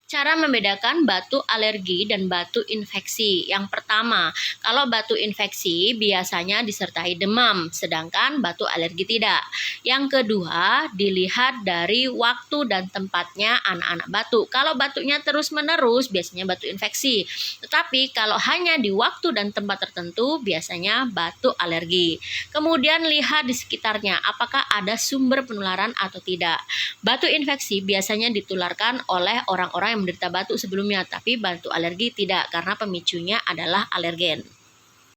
Cara membedakan batu alergi dan batu infeksi. Yang pertama, kalau batu infeksi biasanya disertai demam, sedangkan batu alergi tidak. Yang kedua, dilihat dari waktu dan tempatnya anak-anak batu. Kalau batunya terus-menerus, biasanya batu infeksi. Tetapi kalau hanya di waktu dan tempat tertentu, biasanya batu alergi. Kemudian lihat di sekitarnya, apakah ada sumber penularan atau tidak. Batu infeksi biasanya ditularkan oleh orang-orang yang menderita batuk sebelumnya, tapi batu alergi tidak karena pemicunya adalah alergen.